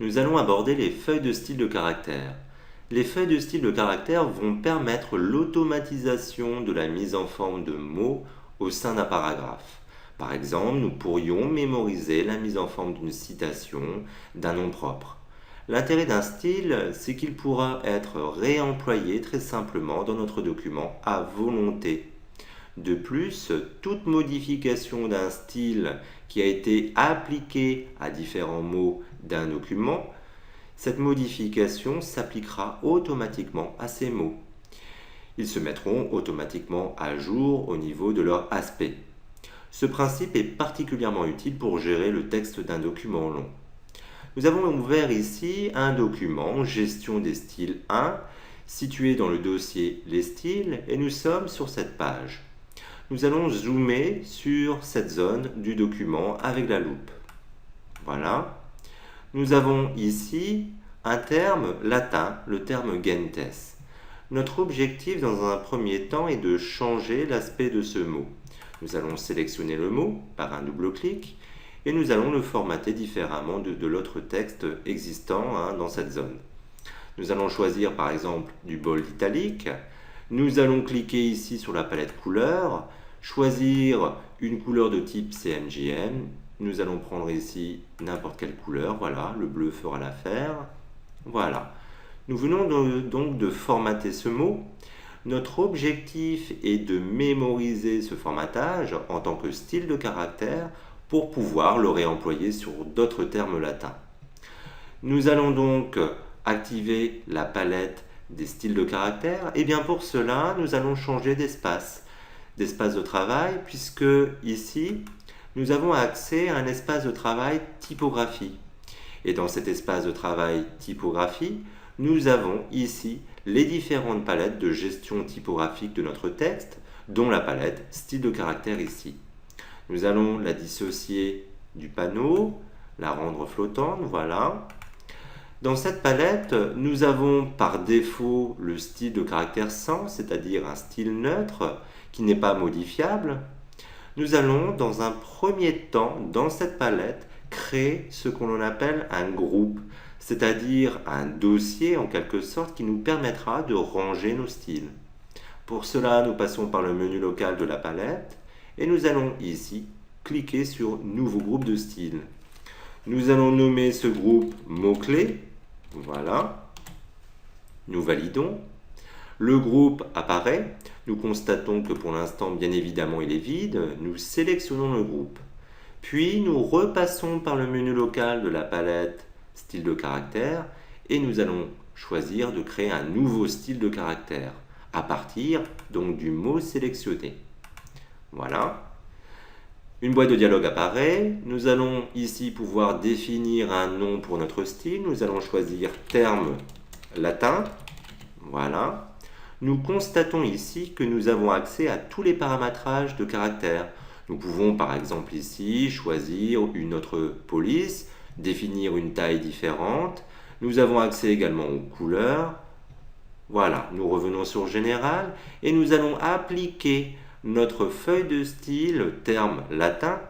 nous allons aborder les feuilles de style de caractère. Les feuilles de style de caractère vont permettre l'automatisation de la mise en forme de mots au sein d'un paragraphe. Par exemple, nous pourrions mémoriser la mise en forme d'une citation, d'un nom propre. L'intérêt d'un style, c'est qu'il pourra être réemployé très simplement dans notre document à volonté. De plus, toute modification d'un style qui a été appliqué à différents mots d'un document, cette modification s'appliquera automatiquement à ces mots. Ils se mettront automatiquement à jour au niveau de leur aspect. Ce principe est particulièrement utile pour gérer le texte d'un document long. Nous avons ouvert ici un document Gestion des styles 1 situé dans le dossier Les styles et nous sommes sur cette page. Nous allons zoomer sur cette zone du document avec la loupe. Voilà. Nous avons ici un terme latin, le terme gentes. Notre objectif dans un premier temps est de changer l'aspect de ce mot. Nous allons sélectionner le mot par un double clic et nous allons le formater différemment de l'autre texte existant dans cette zone. Nous allons choisir par exemple du bold italique. Nous allons cliquer ici sur la palette couleurs, choisir une couleur de type CMJN. Nous allons prendre ici n'importe quelle couleur. Voilà, le bleu fera l'affaire. Voilà. Nous venons donc de formater ce mot. Notre objectif est de mémoriser ce formatage en tant que style de caractère pour pouvoir le réemployer sur d'autres termes latins. Nous allons donc activer la palette des styles de caractère. Et bien pour cela, nous allons changer d'espace de travail puisque ici, nous avons accès à un espace de travail typographie. Et dans cet espace de travail typographie, nous avons ici les différentes palettes de gestion typographique de notre texte, dont la palette style de caractère ici. Nous allons la dissocier du panneau, la rendre flottante, voilà. Dans cette palette, nous avons par défaut le style de caractère 100, c'est-à-dire un style neutre qui n'est pas modifiable. Nous allons, dans un premier temps, dans cette palette, créer ce qu'on appelle un groupe, c'est-à-dire un dossier en quelque sorte qui nous permettra de ranger nos styles. Pour cela, nous passons par le menu local de la palette et nous allons ici cliquer sur Nouveau groupe de styles. Nous allons nommer ce groupe mots-clés. Voilà. Nous validons. Le groupe apparaît. Nous constatons que pour l'instant, bien évidemment, il est vide. Nous sélectionnons le groupe. Puis, nous repassons par le menu local de la palette style de caractère et nous allons choisir de créer un nouveau style de caractère à partir donc du mot sélectionné. Voilà. Une boîte de dialogue apparaît. Nous allons ici pouvoir définir un nom pour notre style. Nous allons choisir terme latin. Voilà. Nous constatons ici que nous avons accès à tous les paramétrages de caractère. Nous pouvons par exemple ici choisir une autre police, définir une taille différente. Nous avons accès également aux couleurs. Voilà, nous revenons sur Général et nous allons appliquer notre feuille de style terme latin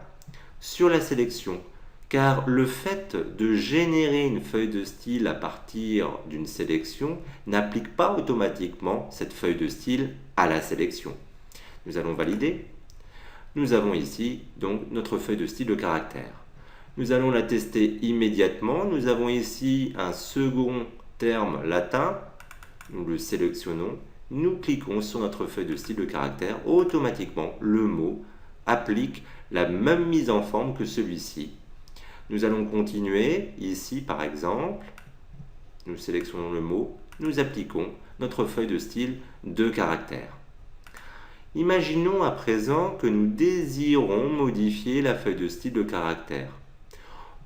sur la sélection. Car le fait de générer une feuille de style à partir d'une sélection n'applique pas automatiquement cette feuille de style à la sélection. Nous allons valider. Nous avons ici donc notre feuille de style de caractère. Nous allons la tester immédiatement. Nous avons ici un second terme latin. Nous le sélectionnons. Nous cliquons sur notre feuille de style de caractère. Automatiquement, le mot applique la même mise en forme que celui-ci. Nous allons continuer. Ici, par exemple, nous sélectionnons le mot. Nous appliquons notre feuille de style de caractère. Imaginons à présent que nous désirons modifier la feuille de style de caractère.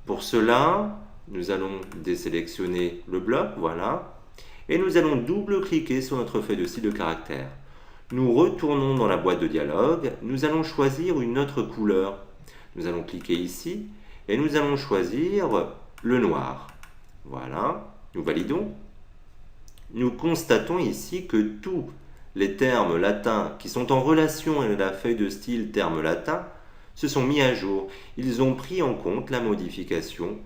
Pour cela, nous allons désélectionner le bloc, voilà, et nous allons double-cliquer sur notre feuille de style de caractère. Nous retournons dans la boîte de dialogue, nous allons choisir une autre couleur. Nous allons cliquer ici et nous allons choisir le noir. Voilà, nous validons. Nous constatons ici que tous les termes latins qui sont en relation avec la feuille de style terme latin se sont mis à jour. Ils ont pris en compte la modification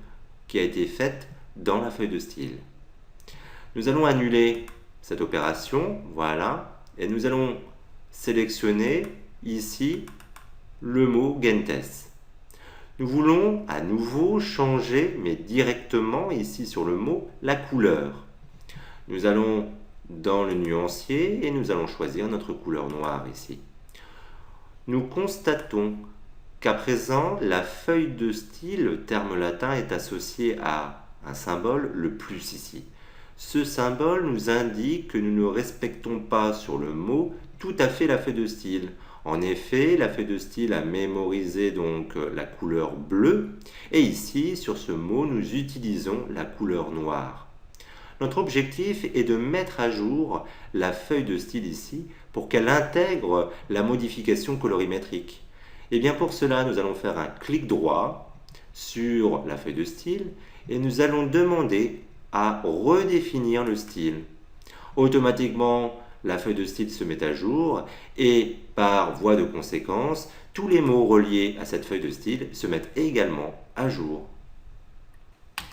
qui a été faite dans la feuille de style. Nous allons annuler cette opération, voilà, et nous allons sélectionner ici le mot Gentes. Nous voulons à nouveau changer, mais directement ici sur le mot, la couleur. Nous allons dans le nuancier et nous allons choisir notre couleur noire ici. Nous constatons qu'à présent, la feuille de style, le terme latin, est associé à un symbole, le plus ici. Ce symbole nous indique que nous ne respectons pas sur le mot tout à fait la feuille de style. En effet, la feuille de style a mémorisé donc la couleur bleue et ici, sur ce mot, nous utilisons la couleur noire. Notre objectif est de mettre à jour la feuille de style ici pour qu'elle intègre la modification colorimétrique. Et bien pour cela, nous allons faire un clic droit sur la feuille de style et nous allons demander à redéfinir le style. Automatiquement, la feuille de style se met à jour et par voie de conséquence, tous les mots reliés à cette feuille de style se mettent également à jour.